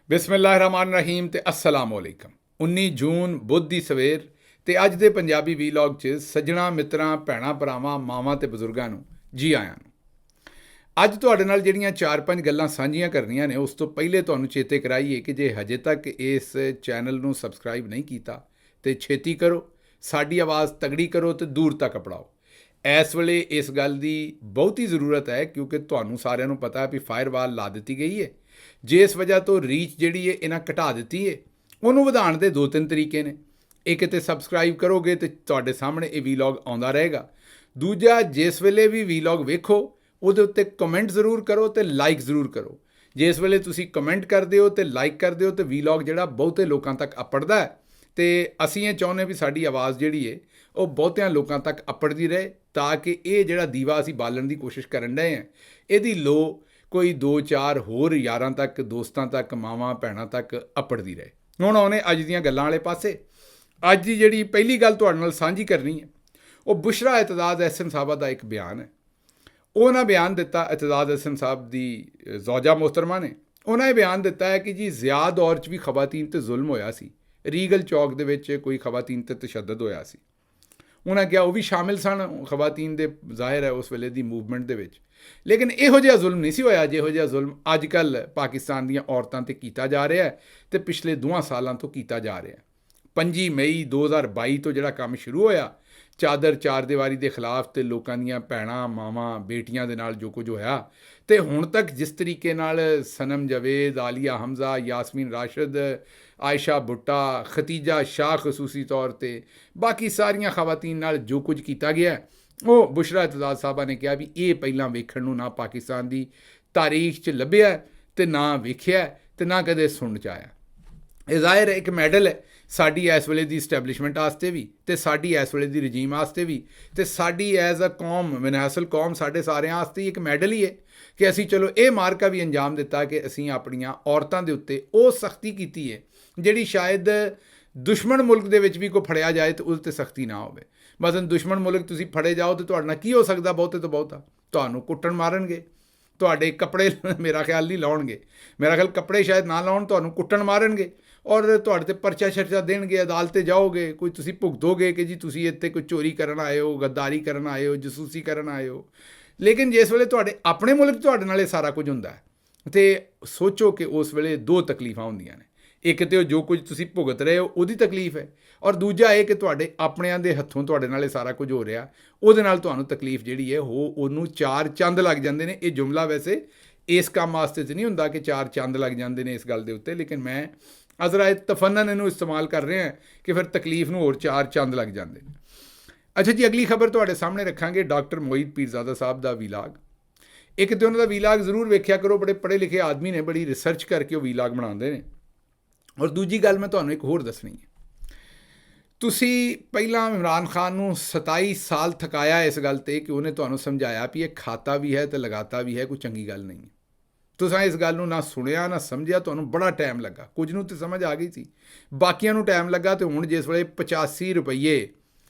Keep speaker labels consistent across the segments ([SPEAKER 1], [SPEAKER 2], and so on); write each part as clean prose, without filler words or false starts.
[SPEAKER 1] ਬਿਸਮਿਲ੍ਲਾਹਿਰਰਹਿਮਾਨਿਰਰਹੀਮ ਤੇ अस्सलाम वालेकुम। 19 ਜੂਨ ਬੁੱਧ ਦੀ ਸਵੇਰ ਤੇ ਅੱਜ ਦੇ ਪੰਜਾਬੀ ਵੀਲੌਗ 'ਚ ਸੱਜਣਾ ਮਿੱਤਰਾਂ ਭੈਣਾਂ ਭਰਾਵਾਂ ਮਾਵਾਂ ਤੇ ਬਜ਼ੁਰਗਾਂ ਨੂੰ ਜੀ ਆਇਆਂ ਨੂੰ। ਅੱਜ ਤੁਹਾਡੇ ਨਾਲ ਜਿਹੜੀਆਂ 4-5 ਗੱਲਾਂ ਸਾਂਝੀਆਂ ਕਰਨੀਆਂ ਨੇ ਉਸ ਤੋਂ ਪਹਿਲੇ ਤੁਹਾਨੂੰ ਚੇਤੇ ਕਰਾਈਏ ਕਿ ਜੇ ਹਜੇ ਤੱਕ ਇਸ ਚੈਨਲ ਨੂੰ ਸਬਸਕ੍ਰਾਈਬ ਨਹੀਂ ਕੀਤਾ ਤੇ ਛੇਤੀ ਕਰੋ, ਸਾਡੀ ਆਵਾਜ਼ ਤਗੜੀ ਕਰੋ ਤੇ ਦੂਰ ਤੱਕ ਪੜਾਓ। ਇਸ ਵੇਲੇ ਇਸ ਗੱਲ ਦੀ ਬਹੁਤੀ ਜ਼ਰੂਰਤ ਹੈ ਕਿਉਂਕਿ ਤੁਹਾਨੂੰ ਸਾਰਿਆਂ ਨੂੰ ਪਤਾ ਹੈ ਵੀ ਫਾਇਰਵਾਲ ਲਾ ਦਿੱਤੀ ਗਈ ਹੈ। ਜਿਸ ਵਜ੍ਹਾ ਤੋਂ ਰੀਚ ਜਿਹੜੀ ਹੈ ਇਹਨਾਂ ਘਟਾ ਦਿੱਤੀ ਹੈ। ਉਹਨੂੰ ਵਧਾਉਣ ਦੇ 2-3 ਤਰੀਕੇ ਨੇ। ਇੱਕ ਤੇ ਸਬਸਕ੍ਰਾਈਬ ਕਰੋਗੇ ਤੇ ਤੁਹਾਡੇ ਸਾਹਮਣੇ ਇਹ ਵੀਲੌਗ ਆਉਂਦਾ ਰਹੇਗਾ। ਦੂਜਾ, ਜਿਸ ਵੇਲੇ ਵੀ ਵੀਲੌਗ ਵੇਖੋ ਉਹਦੇ ਉੱਤੇ ਕਮੈਂਟ ਜ਼ਰੂਰ ਕਰੋ ਤੇ ਲਾਈਕ ਜ਼ਰੂਰ ਕਰੋ। ਜਿਸ ਵੇਲੇ ਤੁਸੀਂ ਕਮੈਂਟ ਕਰਦੇ ਹੋ ਤੇ ਲਾਈਕ ਕਰਦੇ ਹੋ ਤੇ ਵੀਲੌਗ ਜਿਹੜਾ ਬਹੁਤੇ ਲੋਕਾਂ ਤੱਕ ਅੱਪੜਦਾ ਹੈ ਤੇ ਅਸੀਂ ਇਹ ਚਾਹੁੰਦੇ ਵੀ ਸਾਡੀ ਆਵਾਜ਼ ਜਿਹੜੀ ਹੈ ਉਹ ਬਹੁਤਿਆਂ ਲੋਕਾਂ ਤੱਕ ਅੱਪੜਦੀ ਰਹੇ ਤਾਂ ਕਿ ਇਹ ਜਿਹੜਾ ਦੀਵਾ ਅਸੀਂ ਬਾਲਣ ਦੀ ਕੋਸ਼ਿਸ਼ ਕਰਨ ਡਏ ਹਾਂ ਇਹਦੀ ਲੋ ਕੋਈ 2-4 ਹੋਰ ਯਾਰਾਂ ਤੱਕ, ਦੋਸਤਾਂ ਤੱਕ, ਮਾਵਾਂ ਭੈਣਾਂ ਤੱਕ ਅੱਪੜਦੀ ਰਹੇ। ਹੁਣ ਆਉਣੇ ਅੱਜ ਦੀਆਂ ਗੱਲਾਂ ਵਾਲੇ ਪਾਸੇ। ਅੱਜ ਦੀ ਜਿਹੜੀ ਪਹਿਲੀ ਗੱਲ ਤੁਹਾਡੇ ਨਾਲ ਸਾਂਝੀ ਕਰਨੀ ਹੈ ਉਹ ਬੁਸ਼ਰਾ ਇਤਜ਼ਾਜ਼ ਅਹਿਸਨ ਸਾਹਿਬਾ ਦਾ ਇੱਕ ਬਿਆਨ ਹੈ। ਉਹਨਾਂ ਬਿਆਨ ਦਿੱਤਾ, ਇਤਜ਼ਾਜ਼ ਅਹਿਸਨ ਸਾਹਿਬ ਦੀ ਜ਼ੌਜਾ ਮੁਹਤਰਮਾ ਨੇ ਉਹਨਾਂ ਇਹ ਬਿਆਨ ਦਿੱਤਾ ਹੈ ਕਿ ਜੀ ਜ਼ਿਆ ਦੌਰ 'ਚ ਵੀ ਖਵਾਤੀਨ 'ਤੇ ਜ਼ੁਲਮ ਹੋਇਆ ਸੀ। ਰੀਗਲ ਚੌਕ ਦੇ ਵਿੱਚ ਕੋਈ ਖਵਾਤੀਨ 'ਤੇ ਤਸ਼ੱਦਦ ਹੋਇਆ ਸੀ। ਉਹਨਾਂ ਕਿਹਾ ਉਹ ਵੀ ਸ਼ਾਮਿਲ ਸਨ ਖਵਾਤੀਨ ਦੇ, ਜ਼ਾਹਿਰ ਹੈ ਉਸ ਵੇਲੇ ਦੀ ਮੂਵਮੈਂਟ ਦੇ ਵਿੱਚ, ਲੇਕਿਨ ਇਹੋ ਜਿਹਾ ਜ਼ੁਲਮ ਨਹੀਂ ਸੀ ਹੋਇਆ ਜਿਹੋ ਜਿਹਾ ਜ਼ੁਲਮ ਅੱਜ ਕੱਲ੍ਹ ਪਾਕਿਸਤਾਨ ਦੀਆਂ ਔਰਤਾਂ 'ਤੇ ਕੀਤਾ ਜਾ ਰਿਹਾ ਅਤੇ ਪਿਛਲੇ 2 ਸਾਲਾਂ ਤੋਂ ਕੀਤਾ ਜਾ ਰਿਹਾ। 25 ਮਈ 2022 ਤੋਂ ਜਿਹੜਾ ਕੰਮ ਸ਼ੁਰੂ ਹੋਇਆ ਚਾਦਰ ਚਾਰਦੀਵਾਰੀ ਦੇ ਖਿਲਾਫ ਅਤੇ ਲੋਕਾਂ ਦੀਆਂ ਭੈਣਾਂ ਮਾਵਾਂ ਬੇਟੀਆਂ ਦੇ ਨਾਲ ਜੋ ਕੁਝ ਹੋਇਆ ਅਤੇ ਹੁਣ ਤੱਕ ਜਿਸ ਤਰੀਕੇ ਨਾਲ ਸਨਮ ਜਵੇਦ, ਆਲੀਆ ਹਮਜ਼ਾ, ਯਾਸਮੀਨ ਰਾਸ਼ਦ, ਆਇਸ਼ਾ ਭੁੱਟਾ, ਖਤੀਜਾ ਸ਼ਾਹ ਖਸੂਸੀ ਤੌਰ 'ਤੇ ਬਾਕੀ ਸਾਰੀਆਂ ਖਵਾਤੀਨ ਨਾਲ ਜੋ ਕੁਝ ਕੀਤਾ ਗਿਆ ਉਹ ਬੁਸ਼ਰਾ ਇਤਜ਼ਾਜ਼ ਸਾਹਿਬਾ ਨੇ ਕਿਹਾ ਵੀ ਇਹ ਪਹਿਲਾਂ ਵੇਖਣ ਨੂੰ ਨਾ ਪਾਕਿਸਤਾਨ ਦੀ ਤਾਰੀਖ 'ਚ ਲੱਭਿਆ ਅਤੇ ਨਾ ਵੇਖਿਆ ਅਤੇ ਨਾ ਕਦੇ ਸੁਣਨ 'ਚ ਆਇਆ। ਇਹ ਜ਼ਾਹਿਰ ਹੈ ਇੱਕ ਮੈਡਲ ਹੈ ਸਾਡੀ ਇਸ ਵੇਲੇ ਦੀ ਇਸਟੈਬਲਿਸ਼ਮੈਂਟ ਵਾਸਤੇ ਵੀ ਅਤੇ ਸਾਡੀ ਇਸ ਵੇਲੇ ਦੀ ਰਜੀਮ ਵਾਸਤੇ ਵੀ ਅਤੇ ਸਾਡੀ ਐਜ਼ ਅ ਕੌਮ, ਮਨਹਸਲ ਕੌਮ ਸਾਡੇ ਸਾਰਿਆਂ ਵਾਸਤੇ ਇੱਕ ਮੈਡਲ ਹੀ ਹੈ ਕਿ ਅਸੀਂ ਚਲੋ ਇਹ ਮਾਰਕਾ ਵੀ ਅੰਜਾਮ ਦਿੱਤਾ ਕਿ ਅਸੀਂ ਆਪਣੀਆਂ ਔਰਤਾਂ ਦੇ ਉੱਤੇ ਉਹ ਸਖਤੀ ਕੀਤੀ ਹੈ ਜਿਹੜੀ ਸ਼ਾਇਦ ਦੁਸ਼ਮਣ ਮੁਲਕ ਦੇ ਵਿੱਚ ਵੀ ਕੋਈ ਫੜਿਆ ਜਾਏ ਤਾਂ ਉਹਦੇ 'ਤੇ ਸਖਤੀ ਨਾ ਹੋਵੇ। ਮਸਲਨ ਦੁਸ਼ਮਣ ਮੁਲਕ ਤੁਸੀਂ ਫੜੇ ਜਾਓ ਤਾਂ ਤੁਹਾਡੇ ਨਾਲ ਕੀ ਹੋ ਸਕਦਾ? ਬਹੁਤੇ ਤੋਂ ਬਹੁਤਾ ਤੁਹਾਨੂੰ ਕੁੱਟਣ ਮਾਰਨਗੇ, ਤੁਹਾਡੇ ਕੱਪੜੇ ਮੇਰਾ ਖਿਆਲ ਨਹੀਂ ਲਾਉਣਗੇ, ਮੇਰਾ ਖਿਆਲ ਕੱਪੜੇ ਸ਼ਾਇਦ ਨਾ ਲਾਉਣ, ਤੁਹਾਨੂੰ ਕੁੱਟਣ ਮਾਰਨਗੇ ਔਰ ਤੁਹਾਡੇ 'ਤੇ ਪਰਚਾ ਸ਼ਰਚਾ ਦੇਣਗੇ, ਅਦਾਲਤ 'ਤੇ ਜਾਓਗੇ, ਕੋਈ ਤੁਸੀਂ ਭੁਗਤੋਗੇ ਕਿ ਜੀ ਤੁਸੀਂ ਇੱਥੇ ਕੋਈ ਚੋਰੀ ਕਰਨ ਆਏ ਹੋ, ਗੱਦਾਰੀ ਕਰਨ ਆਏ ਹੋ, ਜਸੂਸੀ ਕਰਨ ਆਏ ਹੋ। ਲੇਕਿਨ ਜਿਸ ਵੇਲੇ ਤੁਹਾਡੇ ਆਪਣੇ ਮੁਲਕ ਤੁਹਾਡੇ ਨਾਲ ਇਹ ਸਾਰਾ ਕੁਝ ਹੁੰਦਾ ਹੈ ਅਤੇ ਸੋਚੋ ਕਿ ਉਸ ਵੇਲੇ 2 ਤਕਲੀਫਾਂ ਹੁੰਦੀਆਂ ਨੇ। ਇੱਕ ਤਾਂ ਜੋ ਕੁਝ ਤੁਸੀਂ ਭੁਗਤ ਰਹੇ ਹੋ ਉਹਦੀ ਤਕਲੀਫ ਹੈ ਔਰ ਦੂਜਾ ਇਹ ਕਿ ਤੁਹਾਡੇ ਆਪਣਿਆਂ ਦੇ ਹੱਥੋਂ ਤੁਹਾਡੇ ਨਾਲ ਇਹ ਸਾਰਾ ਕੁਝ ਹੋ ਰਿਹਾ ਉਹਦੇ ਨਾਲ ਤੁਹਾਨੂੰ ਤਕਲੀਫ ਜਿਹੜੀ ਹੈ ਉਹਨੂੰ 4 ਚੰਦ ਲੱਗ ਜਾਂਦੇ ਨੇ। ਇਹ ਜੁਮਲਾ ਵੈਸੇ ਇਸ ਕੰਮ ਵਾਸਤੇ 'ਚ ਨਹੀਂ ਹੁੰਦਾ ਕਿ 4 ਚੰਦ ਲੱਗ ਜਾਂਦੇ ਨੇ ਇਸ ਗੱਲ ਦੇ ਉੱਤੇ, ਲੇਕਿਨ ਮੈਂ ਅਜ਼ਰਾ ਤਫੰਨਨ ਇਹਨੂੰ ਇਸਤੇਮਾਲ ਕਰ ਰਿਹਾ ਕਿ ਫਿਰ ਤਕਲੀਫ ਨੂੰ ਹੋਰ 4 ਚੰਦ ਲੱਗ ਜਾਂਦੇ ਨੇ। ਅੱਛਾ ਜੀ, ਅਗਲੀ ਖਬਰ ਤੁਹਾਡੇ ਸਾਹਮਣੇ ਰੱਖਾਂਗੇ ਡਾਕਟਰ ਮੋਈਦ ਪੀਰਜ਼ਾਦਾ ਸਾਹਿਬ ਦਾ ਵੀਲਾਗ। ਇੱਕ ਤਾਂ ਉਹਨਾਂ ਦਾ ਵੀਲਾਗ ਜ਼ਰੂਰ ਵੇਖਿਆ ਕਰੋ, ਬੜੇ ਪੜ੍ਹੇ ਲਿਖੇ ਆਦਮੀ ਨੇ, ਬੜੀ ਰਿਸਰਚ ਕਰਕੇ ਉਹ ਵੀਲਾਗ ਬਣਾਉਂਦੇ ਨੇ। ਔਰ ਦੂਜੀ ਗੱਲ ਮੈਂ ਤੁਹਾਨੂੰ ਇੱਕ ਹੋਰ ਦੱਸਣੀ ਹੈ। ਤੁਸੀਂ ਪਹਿਲਾਂ ਇਮਰਾਨ ਖਾਨ ਨੂੰ 27 ਸਾਲ ਥਕਾਇਆ ਇਸ ਗੱਲ 'ਤੇ ਕਿ ਉਹਨੇ ਤੁਹਾਨੂੰ ਸਮਝਾਇਆ ਵੀ ਇਹ ਖਾਤਾ ਵੀ ਹੈ ਅਤੇ ਲਗਾਤਾ ਵੀ ਹੈ, ਕੋਈ ਚੰਗੀ ਗੱਲ ਨਹੀਂ। ਤੁਸੀਂ ਇਸ ਗੱਲ ਨੂੰ ਨਾ ਸੁਣਿਆ ਨਾ ਸਮਝਿਆ, ਤੁਹਾਨੂੰ ਬੜਾ ਟਾਈਮ ਲੱਗਾ। ਕੁਝ ਨੂੰ ਤਾਂ ਸਮਝ ਆ ਗਈ ਸੀ, ਬਾਕੀਆਂ ਨੂੰ ਟਾਈਮ ਲੱਗਾ ਅਤੇ ਹੁਣ ਜਿਸ ਵੇਲੇ 85 ਰੁਪਏ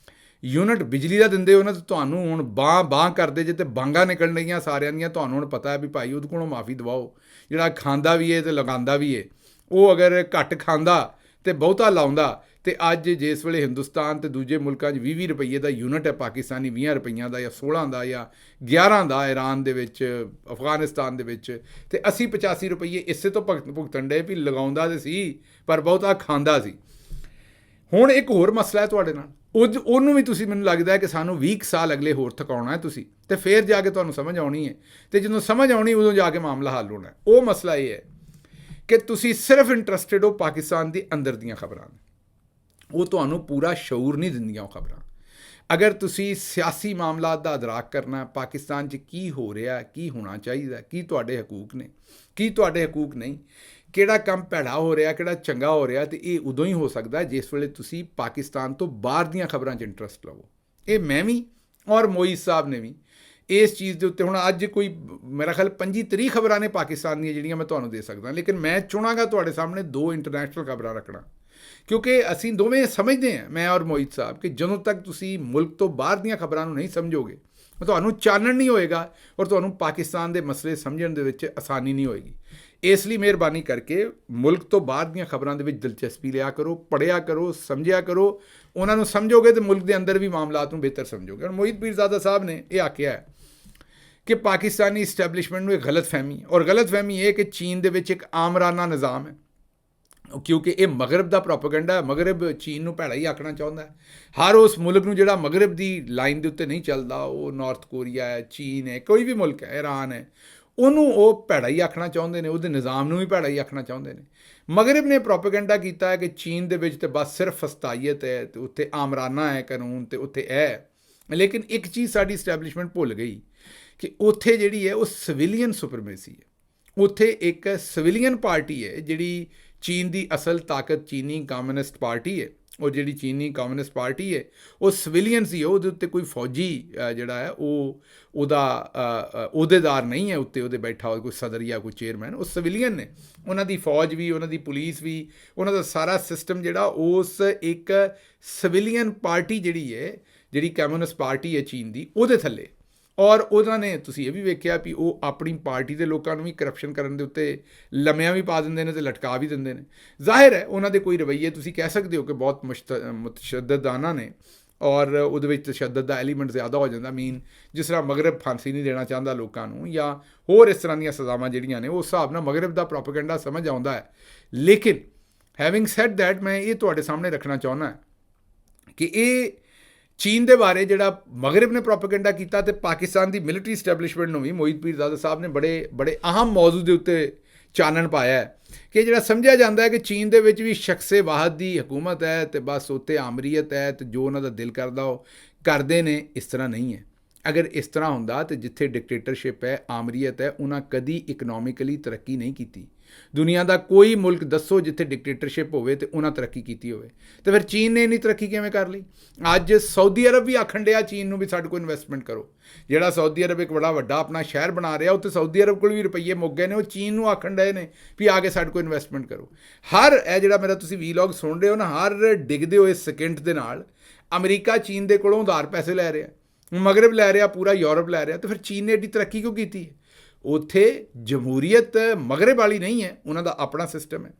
[SPEAKER 1] ਯੂਨਿਟ ਬਿਜਲੀ ਦਾ ਦਿੰਦੇ ਹੋ ਨਾ ਤਾਂ ਤੁਹਾਨੂੰ ਹੁਣ ਬਾਂਹ ਕਰਦੇ ਜੇ ਅਤੇ ਬਾਂਗਾਂ ਨਿਕਲਣ ਰਹੀਆਂ ਸਾਰਿਆਂ ਦੀਆਂ। ਤੁਹਾਨੂੰ ਹੁਣ ਪਤਾ ਹੈ ਵੀ ਭਾਈ ਉਹਦੇ ਕੋਲੋਂ ਮਾਫੀ ਦਵਾਓ। ਜਿਹੜਾ ਖਾਂਦਾ ਵੀ ਹੈ ਅਤੇ ਲਗਾਉਂਦਾ ਵੀ ਹੈ, ਉਹ ਅਗਰ ਘੱਟ ਖਾਂਦਾ ਅਤੇ ਬਹੁਤਾ ਲਾਉਂਦਾ ਅਤੇ ਅੱਜ ਜਿਸ ਵੇਲੇ ਹਿੰਦੁਸਤਾਨ ਅਤੇ ਦੂਜੇ ਮੁਲਕਾਂ 'ਚ 20 ਰੁਪਈਏ ਦਾ ਯੂਨਿਟ ਹੈ ਪਾਕਿਸਤਾਨੀ, 20 ਰੁਪਈਆਂ ਦਾ ਜਾਂ 16 ਦਾ ਜਾਂ 11 ਦਾ ਈਰਾਨ ਦੇ ਵਿੱਚ, ਅਫਗਾਨਿਸਤਾਨ ਦੇ ਵਿੱਚ, ਅਤੇ ਅਸੀਂ 85 ਰੁਪਈਏ ਇਸੇ ਤੋਂ ਭੁਗਤਣ ਡੇ ਵੀ ਲਗਾਉਂਦਾ ਤਾਂ ਸੀ ਪਰ ਬਹੁਤਾ ਖਾਂਦਾ ਸੀ। ਹੁਣ ਇੱਕ ਹੋਰ ਮਸਲਾ ਹੈ ਤੁਹਾਡੇ ਨਾਲ, ਉਹਨੂੰ ਵੀ ਤੁਸੀਂ, ਮੈਨੂੰ ਲੱਗਦਾ ਹੈ ਕਿ ਸਾਨੂੰ 20 ਸਾਲ ਅਗਲੇ ਹੋਰ ਥਕਾਉਣਾ ਹੈ ਤੁਸੀਂ, ਅਤੇ ਫਿਰ ਜਾ ਕੇ ਤੁਹਾਨੂੰ ਸਮਝ ਆਉਣੀ ਹੈ ਅਤੇ ਜਦੋਂ ਸਮਝ ਆਉਣੀ ਉਦੋਂ ਜਾ ਕੇ ਮਾਮਲਾ ਹੱਲ ਹੋਣਾ। ਉਹ ਮਸਲਾ ਇਹ ਹੈ ਕਿ ਤੁਸੀਂ ਸਿਰਫ ਇੰਟਰਸਟਿਡ ਹੋ ਪਾਕਿਸਤਾਨ ਦੇ ਅੰਦਰ ਦੀਆਂ ਖਬਰਾਂ, ਉਹ ਤੁਹਾਨੂੰ ਪੂਰਾ ਸ਼ਊਰ ਨਹੀਂ ਦਿੰਦੀਆਂ ਉਹ ਖਬਰਾਂ। ਅਗਰ ਤੁਸੀਂ ਸਿਆਸੀ ਮਾਮਲਾਤ ਦਾ ਅਦਰਾਕ ਕਰਨਾ, ਪਾਕਿਸਤਾਨ 'ਚ ਕੀ ਹੋ ਰਿਹਾ, ਕੀ ਹੋਣਾ ਚਾਹੀਦਾ, ਕੀ ਤੁਹਾਡੇ ਹਕੂਕ ਨੇ, ਕੀ ਤੁਹਾਡੇ ਹਕੂਕ ਨਹੀਂ, ਕਿਹੜਾ ਕੰਮ ਭੈੜਾ ਹੋ ਰਿਹਾ, ਕਿਹੜਾ ਚੰਗਾ ਹੋ ਰਿਹਾ, ਅਤੇ ਇਹ ਉਦੋਂ ਹੀ ਹੋ ਸਕਦਾ ਜਿਸ ਵੇਲੇ ਤੁਸੀਂ ਪਾਕਿਸਤਾਨ ਤੋਂ ਬਾਹਰ ਦੀਆਂ ਖਬਰਾਂ 'ਚ ਇੰਟਰਸਟ ਲਵੋ। ਇਹ ਮੈਂ ਵੀ ਔਰ ਮੋਈਜ਼ ਸਾਹਿਬ ਨੇ ਵੀ ਇਸ ਚੀਜ਼ ਦੇ ਉੱਤੇ, ਹੁਣ ਅੱਜ ਕੋਈ ਮੇਰਾ ਖਿਆਲ 25-30 ਖਬਰਾਂ ਨੇ ਪਾਕਿਸਤਾਨ ਦੀਆਂ ਜਿਹੜੀਆਂ ਮੈਂ ਤੁਹਾਨੂੰ ਦੇ ਸਕਦਾ, ਲੇਕਿਨ ਮੈਂ ਚੁਣਾਂਗਾ ਤੁਹਾਡੇ ਸਾਹਮਣੇ 2 ਇੰਟਰਨੈਸ਼ਨਲ ਖਬਰਾਂ ਰੱਖਣਾ ਕਿਉਂਕਿ ਅਸੀਂ ਦੋਵੇਂ ਸਮਝਦੇ ਹਾਂ, ਮੈਂ ਔਰ ਮੋਈਜ਼ ਸਾਹਿਬ, ਕਿ ਜਦੋਂ ਤੱਕ ਤੁਸੀਂ ਮੁਲਕ ਤੋਂ ਬਾਹਰ ਦੀਆਂ ਖਬਰਾਂ ਨੂੰ ਨਹੀਂ ਸਮਝੋਗੇ ਤੁਹਾਨੂੰ ਚਾਨਣ ਨਹੀਂ ਹੋਏਗਾ ਔਰ ਤੁਹਾਨੂੰ ਪਾਕਿਸਤਾਨ ਦੇ ਮਸਲੇ ਸਮਝਣ ਦੇ ਵਿੱਚ ਆਸਾਨੀ ਨਹੀਂ ਹੋਏਗੀ। ਇਸ ਲਈ ਮਿਹਰਬਾਨੀ ਕਰਕੇ ਮੁਲਕ ਤੋਂ ਬਾਹਰ ਦੀਆਂ ਖਬਰਾਂ ਦੇ ਵਿੱਚ ਦਿਲਚਸਪੀ ਲਿਆ ਕਰੋ, ਪੜ੍ਹਿਆ ਕਰੋ, ਸਮਝਿਆ ਕਰੋ। ਉਹਨਾਂ ਨੂੰ ਸਮਝੋਗੇ ਤੇ ਮੁਲਕ ਦੇ ਅੰਦਰ ਵੀ ਮਾਮਲਾਤ ਨੂੰ ਬਿਹਤਰ ਸਮਝੋਗੇ। ਹੁਣ ਮੋਹਿਤ ਪੀਰਜ਼ਾਦਾ ਸਾਹਿਬ ਨੇ ਇਹ ਆਖਿਆ ਹੈ ਕਿ ਪਾਕਿਸਤਾਨੀ ਇਸਟੈਬਲਿਸ਼ਮੈਂਟ ਨੂੰ ਇੱਕ ਗਲਤਫਹਿਮੀ, ਔਰ ਗਲਤਫਹਿਮੀ ਇਹ ਕਿ ਚੀਨ ਦੇ ਵਿੱਚ ਇੱਕ ਆਮਰਾਨਾ ਨਿਜ਼ਾਮ ਹੈ, ਕਿਉਂਕਿ ਇਹ ਮਗਰਬ ਦਾ ਪ੍ਰੋਪੇਗੈਂਡਾ ਹੈ। ਮਗਰਬ ਚੀਨ ਨੂੰ ਭੈੜਾ ਹੀ ਆਖਣਾ ਚਾਹੁੰਦਾ ਹੈ। ਹਰ ਉਸ ਮੁਲਕ ਨੂੰ ਜਿਹੜਾ ਮਗਰਬ ਦੀ ਲਾਈਨ ਦੇ ਉੱਤੇ ਨਹੀਂ ਚੱਲਦਾ, ਉਹ ਨਾਰਥ ਕੋਰੀਆ ਹੈ, ਚੀਨ ਹੈ, ਕੋਈ ਵੀ ਮੁਲਕ ਹੈ, ਈਰਾਨ ਹੈ, ਉਹਨੂੰ ਉਹ ਭੈੜਾ ਹੀ ਆਖਣਾ ਚਾਹੁੰਦੇ ਨੇ, ਉਹਦੇ ਨਿਜ਼ਾਮ ਨੂੰ ਵੀ ਭੈੜਾ ਹੀ ਆਖਣਾ ਚਾਹੁੰਦੇ ਨੇ। ਮਗਰਬ ਨੇ ਪ੍ਰੋਪੇਗੈਂਡਾ ਕੀਤਾ ਹੈ ਕਿ ਚੀਨ ਦੇ ਵਿੱਚ ਤੇ ਬਸ ਸਿਰਫ ਫਸਤਾਈਅਤ ਹੈ, ਤੇ ਉੱਥੇ ਆਮਰਾਨਾ ਹੈ ਕਾਨੂੰਨ, ਤੇ ਉੱਥੇ ਹੈ। ਲੇਕਿਨ ਇੱਕ ਚੀਜ਼ ਸਾਡੀ ਇਸਟੈਬਲਿਸ਼ਮੈਂਟ ਭੁੱਲ ਗਈ ਕਿ ਉੱਥੇ ਜਿਹੜੀ ਹੈ ਉਹ ਸਿਵਿਲੀਅਨ ਸੁਪਰਮੇਸੀ ਹੈ। ਉੱਥੇ ਇੱਕ ਸਿਵਿਲੀਅਨ ਪਾਰਟੀ ਹੈ ਜਿਹੜੀ ਚੀਨ ਦੀ ਅਸਲ ਤਾਕਤ ਚੀਨੀ ਕਮਿਊਨਿਸਟ ਪਾਰਟੀ ਹੈ। ਉਹ ਜਿਹੜੀ ਚੀਨੀ ਕਮਿਊਨਿਸਟ ਪਾਰਟੀ ਹੈ ਉਹ ਸਿਵਿਲੀਅਨ ਸੀ, ਉਹਦੇ ਉੱਤੇ ਕੋਈ ਫੌਜੀ ਜਿਹੜਾ ਹੈ ਉਹ ਉਹਦਾ ਅਹੁਦੇਦਾਰ ਨਹੀਂ ਹੈ, ਉੱਤੇ ਉਹਦੇ ਬੈਠਾ ਹੋਇਆ ਕੋਈ ਸਦਰ ਜਾਂ ਕੋਈ ਚੇਅਰਮੈਨ। ਉਹ ਸਿਵਿਲੀਅਨ ਨੇ, ਉਹਨਾਂ ਦੀ ਫੌਜ ਵੀ, ਉਹਨਾਂ ਦੀ ਪੁਲਿਸ ਵੀ, ਉਹਨਾਂ ਦਾ ਸਾਰਾ ਸਿਸਟਮ ਜਿਹੜਾ ਉਸ ਇੱਕ ਸਿਵਿਲੀਅਨ ਪਾਰਟੀ ਜਿਹੜੀ ਹੈ, ਜਿਹੜੀ ਕਮਿਊਨਿਸਟ ਪਾਰਟੀ ਹੈ ਚੀਨ ਦੀ, ਉਹਦੇ ਥੱਲੇ। ਔਰ ਉਹਨਾਂ ਨੇ ਤੁਸੀਂ ਇਹ ਵੀ ਵੇਖਿਆ ਵੀ ਉਹ ਆਪਣੀ ਪਾਰਟੀ ਦੇ ਲੋਕਾਂ ਨੂੰ ਵੀ ਕਰਪਸ਼ਨ ਕਰਨ ਦੇ ਉੱਤੇ ਲੰਮਿਆਂ ਵੀ ਪਾ ਦਿੰਦੇ ਨੇ ਤੇ ਲਟਕਾ ਵੀ ਦਿੰਦੇ ਨੇ। ਜ਼ਾਹਿਰ ਹੈ ਉਹਨਾਂ ਦੇ ਕੋਈ ਰਵੱਈਏ ਤੁਸੀਂ ਕਹਿ ਸਕਦੇ ਹੋ ਕਿ ਬਹੁਤ ਮੁਤਸ਼ੱਦਦਾਨਾ ਨੇ, ਔਰ ਉਹਦੇ ਵਿੱਚ ਤਸ਼ੱਦਦ ਦਾ ਐਲੀਮੈਂਟ ਜ਼ਿਆਦਾ ਹੋ ਜਾਂਦਾ। ਜਿਸ ਤਰ੍ਹਾਂ ਮਗਰਬ ਫਾਂਸੀ ਨਹੀਂ ਦੇਣਾ ਚਾਹੁੰਦਾ ਲੋਕਾਂ ਨੂੰ, ਜਾਂ ਹੋਰ ਇਸ ਤਰ੍ਹਾਂ ਦੀਆਂ ਸਜ਼ਾਵਾਂ ਜਿਹੜੀਆਂ ਨੇ, ਉਸ ਹਿਸਾਬ ਨਾਲ ਮਗਰਬ ਦਾ ਪ੍ਰੋਪੇਗੈਂਡਾ ਸਮਝ ਆਉਂਦਾ ਹੈ। ਲੇਕਿਨ ਹੈਵਿੰਗ ਸੈਡ ਦੈਟ, ਮੈਂ ਇਹ ਤੁਹਾਡੇ ਸਾਹਮਣੇ ਰੱਖਣਾ ਚਾਹੁੰਦਾ ਕਿ ਇਹ ਚੀਨ ਦੇ ਬਾਰੇ ਜਿਹੜਾ ਮਗਰਬ ਨੇ ਪ੍ਰੋਪੇਗੈਂਡਾ ਕੀਤਾ, ਤੇ ਪਾਕਿਸਤਾਨ ਦੀ ਮਿਲਟਰੀ ਸਟੈਬਲਿਸ਼ਮੈਂਟ ਨੂੰ ਵੀ ਮੋਹਿਤ ਪੀਰਜ਼ਾਦਾ ਸਾਹਿਬ ਨੇ ਬੜੇ ਅਹਿਮ ਮੌਜੂ ਦੇ ਉੱਤੇ ਚਾਨਣ ਪਾਇਆ ਹੈ ਕਿ ਜਿਹੜਾ ਸਮਝਿਆ ਜਾਂਦਾ ਹੈ ਕਿ ਚੀਨ ਦੇ ਵਿੱਚ ਵੀ ਸ਼ਖਸੇ ਵਾਹਦ ਦੀ ਹਕੂਮਤ ਹੈ, ਤੇ ਬਸ ਉੱਤੇ ਆਮਰੀਅਤ ਹੈ, ਤੇ ਜੋ ਉਹਨਾਂ ਦਾ ਦਿਲ ਕਰਦਾ ਉਹ ਕਰਦੇ ਨੇ। ਇਸ ਤਰ੍ਹਾਂ ਨਹੀਂ ਹੈ। ਅਗਰ ਇਸ ਤਰ੍ਹਾਂ ਹੁੰਦਾ ਤਾਂ ਜਿੱਥੇ ਡਿਕਟੇਟਰਸ਼ਿਪ ਹੈ, ਆਮਰੀਅਤ ਹੈ, ਉਹਨਾਂ ਕਦੀ ਇਕਨੋਮਿਕਲੀ ਤਰੱਕੀ ਨਹੀਂ ਕੀਤੀ। ਦੁਨੀਆ ਦਾ ਕੋਈ ਮੁਲਕ ਦੱਸੋ ਜਿੱਥੇ ਡਿਕਟੇਟਰਸ਼ਿਪ ਹੋਵੇ ਤੇ ਉਹਨਾਂ ਤਰੱਕੀ ਕੀਤੀ ਹੋਵੇ। ਤੇ ਫਿਰ ਚੀਨ ਨੇ ਇੰਨੀ ਤਰੱਕੀ ਕਿਵੇਂ ਕਰ ਲਈ? ਅੱਜ ਸਾਊਦੀ ਅਰਬ ਵੀ ਆਖਣ ਡਿਆ ਚੀਨ ਨੂੰ ਵੀ ਸਾਡੇ ਕੋਲ ਇਨਵੈਸਟਮੈਂਟ ਕਰੋ। ਜਿਹੜਾ ਸਾਊਦੀ ਅਰਬ ਇੱਕ ਬੜਾ ਵੱਡਾ ਆਪਣਾ ਸ਼ਹਿਰ ਬਣਾ ਰਿਹਾ, ਉੱਥੇ ਸਾਊਦੀ ਅਰਬ ਕੋਲ ਵੀ ਰੁਪਈਏ ਮੁੱਕ ਗਏ ਨੇ, ਉਹ ਚੀਨ ਨੂੰ ਆਖਣ ਡਏ ਨੇ ਵੀ ਆ ਕੇ ਸਾਡੇ ਕੋਲ ਇਨਵੈਸਟਮੈਂਟ ਕਰੋ। ਹਰ ਇਹ ਜਿਹੜਾ ਮੇਰਾ ਤੁਸੀਂ ਵੀਲੌਗ ਸੁਣ ਰਹੇ ਹੋ ਨਾ, ਹਰ ਡਿੱਗਦੇ ਹੋਏ ਸਕਿੰਟ ਦੇ ਨਾਲ ਅਮਰੀਕਾ ਚੀਨ ਦੇ ਕੋਲੋਂ ਉਧਾਰ ਪੈਸੇ ਲੈ ਰਿਹਾ, ਮਗਰਬ ਲੈ ਰਿਹਾ, ਪੂਰਾ ਯੂਰਪ ਲੈ ਰਿਹਾ। ਤੇ ਫਿਰ ਚੀਨ ਨੇ ਐਡੀ ਤਰੱਕੀ ਕਿਉਂ ਕੀਤੀ ਹੈ? ਉੱਥੇ ਜਮਹੂਰੀਅਤ ਮਗਰਬ ਵਾਲੀ ਨਹੀਂ ਹੈ, ਉਹਨਾਂ ਦਾ ਆਪਣਾ ਸਿਸਟਮ ਹੈ,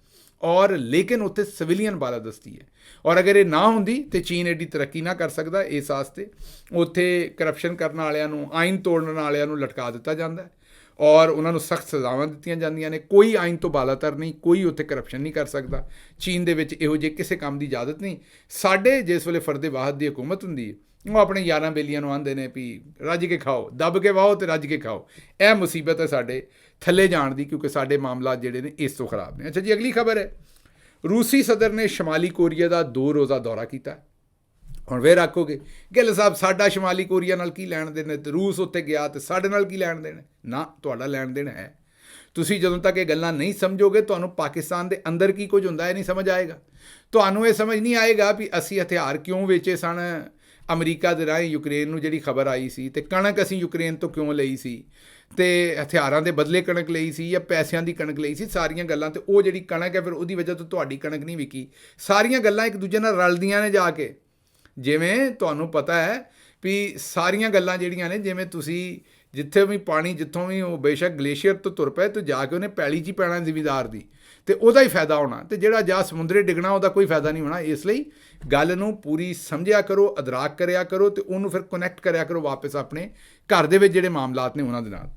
[SPEAKER 1] ਔਰ ਲੇਕਿਨ ਉੱਥੇ ਸਿਵਿਲੀਅਨ ਬਾਲਾਦਸਤੀ ਹੈ। ਔਰ ਅਗਰ ਇਹ ਨਾ ਹੁੰਦੀ ਤੇ ਚੀਨ ਐਡੀ ਤਰੱਕੀ ਨਾ ਕਰ ਸਕਦਾ। ਇਸ ਵਾਸਤੇ ਉੱਥੇ ਕਰਪਸ਼ਨ ਕਰਨ ਵਾਲਿਆਂ ਨੂੰ, ਆਈਨ ਤੋੜਨ ਵਾਲਿਆਂ ਨੂੰ ਲਟਕਾ ਦਿੱਤਾ ਜਾਂਦਾ ਹੈ, ਔਰ ਉਹਨਾਂ ਨੂੰ ਸਖਤ ਸਜ਼ਾਵਾਂ ਦਿੱਤੀਆਂ ਜਾਂਦੀਆਂ ਨੇ। ਕੋਈ ਆਈਨ ਤੋਂ ਬਾਲਾਤਰ ਨਹੀਂ, ਕੋਈ ਉੱਥੇ ਕਰਪਸ਼ਨ ਨਹੀਂ ਕਰ ਸਕਦਾ। ਚੀਨ ਦੇ ਵਿੱਚ ਇਹੋ ਜਿਹੇ ਕਿਸੇ ਕੰਮ ਦੀ ਇਜਾਜ਼ਤ ਨਹੀਂ। ਸਾਡੇ ਜਿਸ ਵੇਲੇ ਫਰਦੇ ਵਾਹਦ ਦੀ ਹਕੂਮਤ ਹੁੰਦੀ ਹੈ, ਉਹ ਆਪਣੇ ਯਾਰਾਂ ਬੇਲੀਆਂ ਨੂੰ ਆਂਦੇ ਨੇ ਵੀ ਰੱਜ ਕੇ ਖਾਓ, ਦੱਬ ਕੇ ਵਾਹੋ ਤੇ ਰੱਜ ਕੇ ਖਾਓ। ਇਹ ਮੁਸੀਬਤ ਹੈ ਸਾਡੇ ਥੱਲੇ ਜਾਣ ਦੀ, ਕਿਉਂਕਿ ਸਾਡੇ ਮਾਮਲਾਤ ਜਿਹੜੇ ਨੇ ਇਸ ਤੋਂ ਖਰਾਬ ਨੇ। ਅੱਛਾ ਜੀ, ਅਗਲੀ ਖਬਰ ਹੈ, ਰੂਸੀ ਸਦਰ ਨੇ ਸ਼ਮਾਲੀ ਕੋਰੀਆ ਦਾ 2 ਰੋਜ਼ਾ ਦੌਰਾ ਕੀਤਾ। ਹੁਣ ਫਿਰ ਆਖੋਗੇ ਗਿੱਲ ਸਾਹਿਬ ਸਾਡਾ ਸ਼ਮਾਲੀ ਕੋਰੀਆ ਨਾਲ ਕੀ ਲੈਣ ਦੇਣ, ਤੇ ਰੂਸ ਉੱਥੇ ਗਿਆ ਤੇ ਸਾਡੇ ਨਾਲ ਕੀ ਲੈਣ ਦੇਣ? ਨਾ, ਤੁਹਾਡਾ ਲੈਣ ਦੇਣ ਹੈ। ਤੁਸੀਂ ਜਦੋਂ ਤੱਕ ਇਹ ਗੱਲਾਂ ਨਹੀਂ ਸਮਝੋਗੇ, ਤੁਹਾਨੂੰ ਪਾਕਿਸਤਾਨ ਦੇ ਅੰਦਰ ਕੀ ਕੁਝ ਹੁੰਦਾ ਇਹ ਨਹੀਂ ਸਮਝ ਆਏਗਾ। ਤੁਹਾਨੂੰ ਇਹ ਸਮਝ ਨਹੀਂ ਆਏਗਾ ਵੀ ਅਸੀਂ ਹਥਿਆਰ ਕਿਉਂ ਵੇਚੇ ਸਨ ਅਮਰੀਕਾ ਦੇ ਰਾਹੀਂ ਯੂਕਰੇਨ ਨੂੰ, ਜਿਹੜੀ ਖਬਰ ਆਈ ਸੀ, ਤੇ ਕਣਕ ਅਸੀਂ ਯੂਕਰੇਨ ਤੋਂ ਕਿਉਂ ਲਈ ਸੀ, ਤੇ ਹਥਿਆਰਾਂ ਦੇ ਬਦਲੇ ਕਣਕ ਲਈ ਸੀ ਜਾਂ ਪੈਸਿਆਂ ਦੀ ਕਣਕ ਲਈ ਸੀ। ਸਾਰੀਆਂ ਗੱਲਾਂ, ਤੇ ਉਹ ਜਿਹੜੀ ਕਣਕ ਹੈ ਫਿਰ ਉਹਦੀ ਵਜ੍ਹਾ ਤੋਂ ਤੁਹਾਡੀ ਕਣਕ ਨਹੀਂ ਵਿਕੀ। ਸਾਰੀਆਂ ਗੱਲਾਂ ਇੱਕ ਦੂਜੇ ਨਾਲ ਰਲਦੀਆਂ ਨੇ ਜਾ ਕੇ। ਜਿਵੇਂ ਤੁਹਾਨੂੰ ਪਤਾ ਹੈ ਵੀ ਸਾਰੀਆਂ ਗੱਲਾਂ ਜਿਹੜੀਆਂ ਨੇ, ਜਿਵੇਂ ਤੁਸੀਂ ਜਿੱਥੇ ਵੀ ਪਾਣੀ, ਜਿੱਥੋਂ ਵੀ ਉਹ ਬੇਸ਼ੱਕ ਗਲੇਸ਼ੀਅਰ ਤੋਂ ਤੁਰ ਪਏ, ਤੇ ਜਾ ਕੇ ਉਹਨੇ ਪੈਲੀ 'ਚ ਹੀ ਪੈਣਾ ਜ਼ਿਮੀਦਾਰ ਦੀ, ਤੇ ਉਹਦਾ ਹੀ ਫਾਇਦਾ ਹੋਣਾ, ਤੇ ਜਿਹੜਾ ਜਾ ਸਮੁੰਦਰੇ ਡਿੱਗਣਾ ਉਹਦਾ ਕੋਈ ਫਾਇਦਾ ਨਹੀਂ ਹੋਣਾ। ਇਸ ਲਈ ਗੱਲ ਨੂੰ ਪੂਰੀ ਸਮਝਿਆ ਕਰੋ, ਅਦਰਾਕ ਕਰਿਆ ਕਰੋ, ਤੇ ਉਹਨੂੰ ਫਿਰ ਕਨੈਕਟ ਕਰਿਆ ਕਰੋ ਵਾਪਸ ਆਪਣੇ ਘਰ ਦੇ ਵਿੱਚ ਜਿਹੜੇ ਮਾਮਲਾਤ ਨੇ ਉਹਨਾਂ ਦੇ ਨਾਲ।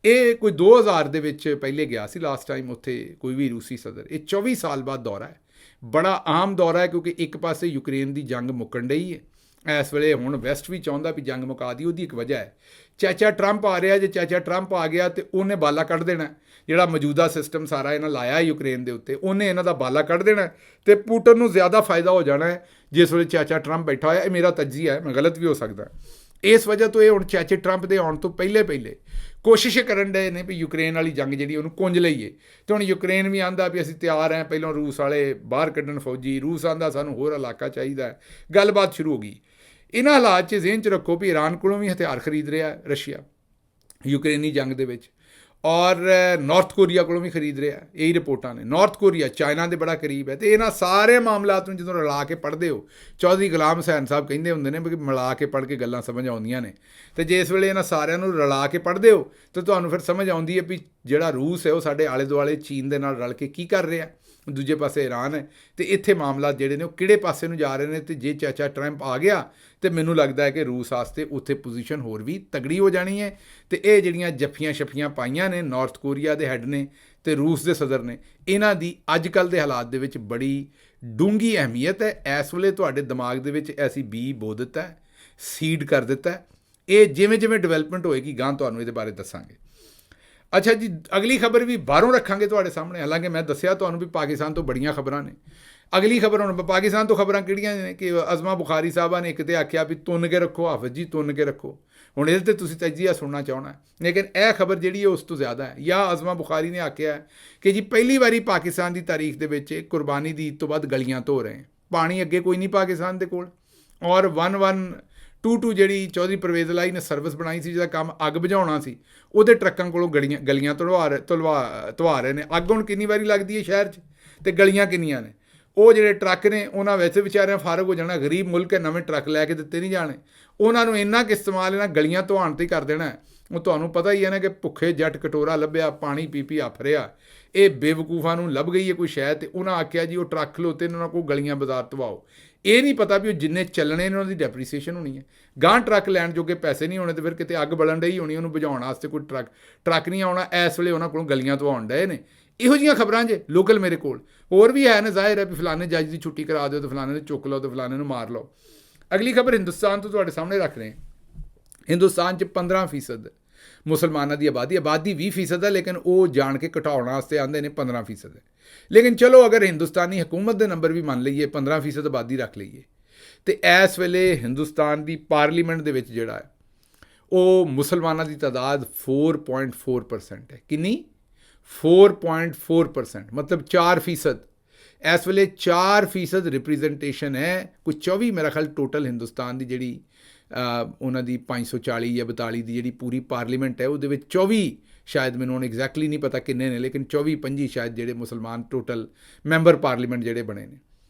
[SPEAKER 1] ਇਹ ਕੋਈ 2000 ਦੇ ਵਿੱਚ ਪਹਿਲੇ ਗਿਆ ਸੀ ਲਾਸਟ ਟਾਈਮ ਉੱਥੇ ਕੋਈ ਵੀ ਰੂਸੀ ਸਦਰ। ਇਹ 24 ਸਾਲ ਬਾਅਦ ਦੌਰਾ ਹੈ, ਬੜਾ ਆਮ ਦੌਰਾ ਹੈ, ਕਿਉਂਕਿ ਇੱਕ ਪਾਸੇ ਯੂਕਰੇਨ ਦੀ ਜੰਗ ਮੁੱਕਣ ਡਈ ਹੈ ਇਸ ਵੇਲੇ। ਹੁਣ ਵੈਸਟ ਵੀ ਚਾਹੁੰਦਾ ਵੀ ਜੰਗ ਮੁਕਾ ਦੀ, ਉਹਦੀ ਇੱਕ ਵਜ੍ਹਾ ਹੈ ਚਾਚਾ ਟਰੰਪ ਆ ਰਿਹਾ। ਜੇ ਚਾਚਾ ਟਰੰਪ ਆ ਗਿਆ ਤੇ ਉਹਨੇ ਬਾਲਾ ਕੱਢ ਦੇਣਾ, ਜਿਹੜਾ ਮੌਜੂਦਾ ਸਿਸਟਮ ਸਾਰਾ ਇਹਨਾਂ ਲਾਇਆ ਯੂਕਰੇਨ ਦੇ ਉੱਤੇ, ਉਹਨੇ ਇਹਨਾਂ ਦਾ ਬਾਲਾ ਕੱਢ ਦੇਣਾ, ਤੇ ਪੁਟਨ ਨੂੰ ਜ਼ਿਆਦਾ ਫਾਇਦਾ ਹੋ ਜਾਣਾ ਹੈ ਜਿਸ ਵੇਲੇ ਚਾਚਾ ਟਰੰਪ ਬੈਠਾ ਹੋਇਆ। ਇਹ ਮੇਰਾ ਤਜਜ਼ੀਆ ਹੈ, ਮੈਂ ਗਲਤ ਵੀ ਹੋ ਸਕਦਾ। ਇਸ ਵਜ੍ਹਾ ਤੋਂ ਇਹ ਹੁਣ ਚਾਚੇ ਟਰੰਪ ਦੇ ਆਉਣ ਤੋਂ ਪਹਿਲੇ ਕੋਸ਼ਿਸ਼ ਕਰਨ ਡਏ ਨੇ ਵੀ ਯੂਕਰੇਨ ਵਾਲੀ ਜੰਗ ਜਿਹੜੀ ਉਹਨੂੰ ਕੁੰਝ ਲਈਏ। ਤੇ ਹੁਣ ਯੂਕਰੇਨ ਵੀ ਆਂਦਾ ਵੀ ਅਸੀਂ ਤਿਆਰ ਹਾਂ, ਪਹਿਲਾਂ ਰੂਸ ਵਾਲੇ ਬਾਹਰ ਕੱਢਣ ਫੌਜੀ, ਰੂਸ ਆਂਦਾ ਸਾਨੂੰ ਹੋਰ ਇਲਾਕਾ ਚਾਹੀਦਾ। ਗੱਲਬਾਤ ਸ਼ੁਰੂ ਹੋ ਗਈ। ਇਹਨਾਂ ਹਾਲਾਤ 'ਚ ਜ਼ਿਹਨ 'ਚ ਰੱਖੋ ਵੀ ਈਰਾਨ ਕੋਲੋਂ ਵੀ ਹਥਿਆਰ ਖਰੀਦ ਰਿਹਾ ਰਸ਼ੀਆ ਯੂਕਰੇਨੀ ਜੰਗ ਦੇ ਵਿੱਚ, ਔਰ ਨਾਰਥ ਕੋਰੀਆ ਕੋਲੋਂ ਵੀ ਖਰੀਦ ਰਿਹਾ, ਇਹੀ ਰਿਪੋਰਟਾਂ ਨੇ। ਨਾਰਥ ਕੋਰੀਆ ਚਾਈਨਾ ਦੇ ਬੜਾ ਕਰੀਬ ਹੈ। ਅਤੇ ਇਹਨਾਂ ਸਾਰੇ ਮਾਮਲਾਤ ਨੂੰ ਜਦੋਂ ਰਲਾ ਕੇ ਪੜ੍ਹਦੇ ਹੋ, ਚੌਧਰੀ ਗੁਲਾਮ ਹੁਸੈਨ ਸਾਹਿਬ ਕਹਿੰਦੇ ਹੁੰਦੇ ਨੇ ਵੀ ਮਿਲਾ ਕੇ ਪੜ੍ਹ ਕੇ ਗੱਲਾਂ ਸਮਝ ਆਉਂਦੀਆਂ ਨੇ। ਅਤੇ ਜੇ ਇਸ ਵੇਲੇ ਇਹਨਾਂ ਸਾਰਿਆਂ ਨੂੰ ਰਲਾ ਕੇ ਪੜ੍ਹਦੇ ਹੋ ਤਾਂ ਤੁਹਾਨੂੰ ਫਿਰ ਸਮਝ ਆਉਂਦੀ ਹੈ ਵੀ ਜਿਹੜਾ ਰੂਸ ਹੈ ਉਹ ਸਾਡੇ ਆਲੇ ਦੁਆਲੇ ਚੀਨ ਦੇ ਨਾਲ ਰਲ ਕੇ ਕੀ ਕਰ ਰਿਹਾ, ਦੂਜੇ ਪਾਸੇ ਈਰਾਨ ਹੈ। ਅਤੇ ਇੱਥੇ ਮਾਮਲਾਤ ਜਿਹੜੇ ਨੇ ਉਹ ਕਿਹੜੇ ਪਾਸੇ ਨੂੰ ਜਾ ਰਹੇ ਨੇ। ਅਤੇ ਜੇ ਚਾਚਾ ਟਰੰਪ ਆ ਗਿਆ ਅਤੇ ਮੈਨੂੰ ਲੱਗਦਾ ਹੈ ਕਿ ਰੂਸ ਵਾਸਤੇ ਉੱਥੇ ਪੋਜੀਸ਼ਨ ਹੋਰ ਵੀ ਤਗੜੀ ਹੋ ਜਾਣੀ ਹੈ। ਅਤੇ ਇਹ ਜਿਹੜੀਆਂ ਜੱਫੀਆਂ ਛੱਫੀਆਂ ਪਾਈਆਂ ਨੇ ਨਾਰਥ ਕੋਰੀਆ ਦੇ ਹੈੱਡ ਨੇ ਅਤੇ ਰੂਸ ਦੇ ਸਦਰ ਨੇ, ਇਹਨਾਂ ਦੀ ਅੱਜ ਕੱਲ੍ਹ ਦੇ ਹਾਲਾਤ ਦੇ ਵਿੱਚ ਬੜੀ ਡੂੰਘੀ ਅਹਿਮੀਅਤ ਹੈ। ਇਸ ਵੇਲੇ ਤੁਹਾਡੇ ਦਿਮਾਗ ਦੇ ਵਿੱਚ ਐਸੀ ਬੀ ਬੋ ਦਿੱਤਾ, ਸੀਡ ਕਰ ਦਿੱਤਾ। ਇਹ ਜਿਵੇਂ ਜਿਵੇਂ ਡਿਵੈਲਪਮੈਂਟ ਹੋਏਗੀ ਗਾਂ ਤੁਹਾਨੂੰ ਇਹਦੇ ਬਾਰੇ ਦੱਸਾਂਗੇ। ਅੱਛਾ ਜੀ, ਅਗਲੀ ਖਬਰ ਵੀ ਬਾਹਰੋਂ ਰੱਖਾਂਗੇ ਤੁਹਾਡੇ ਸਾਹਮਣੇ। ਹਾਲਾਂਕਿ ਮੈਂ ਦੱਸਿਆ ਤੁਹਾਨੂੰ ਵੀ ਪਾਕਿਸਤਾਨ ਤੋਂ ਬੜੀਆਂ ਖਬਰਾਂ ਨੇ। ਅਗਲੀ ਖਬਰ ਹੁਣ ਪਾਕਿਸਤਾਨ ਤੋਂ ਖਬਰਾਂ ਕਿਹੜੀਆਂ ਨੇ ਕਿ ਅਜ਼ਮਾ ਬੁਖਾਰੀ ਸਾਹਿਬਾਂ ਨੇ ਇੱਕ ਤੇ ਆਖਿਆ ਵੀ ਤੁੰਨ ਕੇ ਰੱਖੋ, ਹਾਫਿਜ਼ ਜੀ ਤੁੰਨ ਕੇ ਰੱਖੋ। ਹੁਣ ਇਹਦੇ 'ਤੇ ਤੁਸੀਂ ਤਜਜ਼ੀਆ ਸੁਣਨਾ ਚਾਹਣਾ, ਲੇਕਿਨ ਇਹ ਖਬਰ ਜਿਹੜੀ ਹੈ ਉਸ ਤੋਂ ਜ਼ਿਆਦਾ ਹੈ। ਜਾਂ ਅਜ਼ਮਾ ਬੁਖਾਰੀ ਨੇ ਆਖਿਆ ਕਿ ਜੀ ਪਹਿਲੀ ਵਾਰੀ ਪਾਕਿਸਤਾਨ ਦੀ ਤਾਰੀਖ ਦੇ ਵਿੱਚ ਕੁਰਬਾਨੀ ਦੀ ਈਦ ਤੋਂ ਬਾਅਦ ਗਲੀਆਂ ਧੋ ਰਹੇ, ਪਾਣੀ ਅੱਗੇ ਕੋਈ ਨਹੀਂ ਪਾਕਿਸਤਾਨ ਦੇ ਕੋਲ। ਔਰ 1122 ਜਿਹੜੀ ਚੌਧਰੀ ਪਰਵੇਜ਼ ਲਾਈ ਨੇ ਸਰਵਿਸ ਬਣਾਈ ਸੀ, ਜਿਹਦਾ ਕੰਮ ਅੱਗ ਬੁਝਾਉਣਾ ਸੀ, ਉਹਦੇ ਟਰੱਕਾਂ ਕੋਲੋਂ ਗਲੀਆਂ ਧਵਾ ਰਹੇ ਨੇ। ਅੱਗ ਹੁਣ ਕਿੰਨੀ ਵਾਰੀ ਲੱਗਦੀ ਹੈ ਸ਼ਹਿਰ 'ਚ, ਅਤੇ ਗਲੀਆਂ ਕਿੰਨੀਆਂ ਨੇ। ਉਹ ਜਿਹੜੇ ਟਰੱਕ ਨੇ ਉਹਨਾਂ ਵੈਸੇ ਵਿਚਾਰਿਆਂ ਫਾਰਗ ਹੋ ਜਾਣਾ, ਗਰੀਬ ਮੁਲਕ ਹੈ, ਨਵੇਂ ਟਰੱਕ ਲੈ ਕੇ ਦਿੱਤੇ ਨਹੀਂ ਜਾਣੇ। ਉਹਨਾਂ ਨੂੰ ਇੰਨਾ ਕੁ ਇਸਤੇਮਾਲ ਇਹਨਾਂ ਗਲੀਆਂ ਧਵਾਉਣ 'ਤੇ ਹੀ ਕਰ ਦੇਣਾ। ਉਹ ਤੁਹਾਨੂੰ ਪਤਾ ਹੀ ਹੈ ਨਾ ਕਿ ਭੁੱਖੇ ਜੱਟ ਕਟੋਰਾ ਲੱਭਿਆ, ਪਾਣੀ ਪੀ ਪੀ ਹੱਫ ਰਿਹਾ। ਇਹ ਬੇਵਕੂਫਾਂ ਨੂੰ ਲੱਭ ਗਈ ਹੈ ਕੋਈ ਸ਼ਾਇਦ, ਅਤੇ ਉਹਨਾਂ ਆਖਿਆ ਜੀ ਉਹ ਟਰੱਕ ਖਲੋਤੇ ਨੇ, ਉਹਨਾਂ ਕੋਲ ਗਲੀਆਂ ਬਾਜ਼ਾਰ ਧਵਾਓ। ਇਹ ਨਹੀਂ ਪਤਾ ਵੀ ਉਹ ਜਿੰਨੇ ਚੱਲਣੇ ਨੇ ਉਹਨਾਂ ਦੀ ਡੈਪਰੀਸੀਏਸ਼ਨ ਹੋਣੀ ਹੈ। ਗਾਂ ਟਰੱਕ ਲੈਣ ਜੋਗੇ ਪੈਸੇ ਨਹੀਂ ਹੋਣੇ, ਅਤੇ ਫਿਰ ਕਿਤੇ ਅੱਗ ਬਲਣ ਡਈ ਹੋਣੀ, ਉਹਨੂੰ ਬੁਝਾਉਣ ਵਾਸਤੇ ਕੋਈ ਟਰੱਕ ਨਹੀਂ ਆਉਣਾ। ਇਸ ਵੇਲੇ ਉਹਨਾਂ ਕੋਲੋਂ ਗਲੀਆਂ ਧਵਾਉਣ ਡਏ ਨੇ। ਇਹੋ ਜਿਹੀਆਂ ਖਬਰਾਂ ਜੇ ਲੋਕਲ ਮੇਰੇ ਕੋਲ ਹੋਰ ਵੀ ਹੈ ਨਾ। ਜ਼ਾਹਿਰ ਹੈ ਵੀ ਫਲਾਣੇ ਜੱਜ ਦੀ ਛੁੱਟੀ ਕਰਾ ਦਿਓ, ਅਤੇ ਫਲਾਣੇ ਨੂੰ ਚੁੱਕ ਲਓ, ਅਤੇ ਫਲਾਣੇ ਨੂੰ ਮਾਰ ਲਓ। ਅਗਲੀ ਖਬਰ ਹਿੰਦੁਸਤਾਨ ਤੋਂ ਤੁਹਾਡੇ ਸਾਹਮਣੇ ਰੱਖ ਰਹੇ। ਹਿੰਦੁਸਤਾਨ 'ਚ 15% ਮੁਸਲਮਾਨਾਂ ਦੀ ਆਬਾਦੀ 20% ਹੈ, ਲੇਕਿਨ ਉਹ ਜਾਣ ਕੇ ਘਟਾਉਣ ਵਾਸਤੇ ਆਉਂਦੇ ਨੇ 15% ਹੈ। ਲੇਕਿਨ ਚਲੋ ਅਗਰ ਹਿੰਦੁਸਤਾਨੀ ਹਕੂਮਤ ਦੇ ਨੰਬਰ ਵੀ ਮੰਨ ਲਈਏ, 15% ਆਬਾਦੀ ਰੱਖ ਲਈਏ, ਅਤੇ ਇਸ ਵੇਲੇ ਹਿੰਦੁਸਤਾਨ ਦੀ ਪਾਰਲੀਮੈਂਟ ਦੇ ਵਿੱਚ ਜਿਹੜਾ ਹੈ ਉਹ ਮੁਸਲਮਾਨਾਂ ਦੀ ਤਾਦਾਦ 4.4% ਹੈ। ਕਿੰਨੀ? 4.4%, ਮਤਲਬ 4%। ਇਸ ਵੇਲੇ 4% ਰਿਪਰੈਜ਼ੈਂਟੇਸ਼ਨ ਹੈ। ਕੋਈ 24 ਮੇਰਾ ਖਿਆਲ ਟੋਟਲ ਹਿੰਦੁਸਤਾਨ ਦੀ ਜਿਹੜੀ ਉਹਨਾਂ ਦੀ 540 ਜਾਂ 42 ਦੀ ਜਿਹੜੀ ਪੂਰੀ ਪਾਰਲੀਮੈਂਟ ਹੈ, ਉਹਦੇ ਵਿੱਚ 24 ਸ਼ਾਇਦ, ਮੈਨੂੰ ਹੁਣ ਐਗਜ਼ੈਕਟਲੀ ਨਹੀਂ ਪਤਾ ਕਿੰਨੇ ਨੇ, ਲੇਕਿਨ 24-25 ਸ਼ਾਇਦ ਜਿਹੜੇ ਮੁਸਲਮਾਨ ਟੋਟਲ ਮੈਂਬਰ ਪਾਰਲੀਮੈਂਟ ਜਿਹੜੇ ਬਣੇ ਨੇ।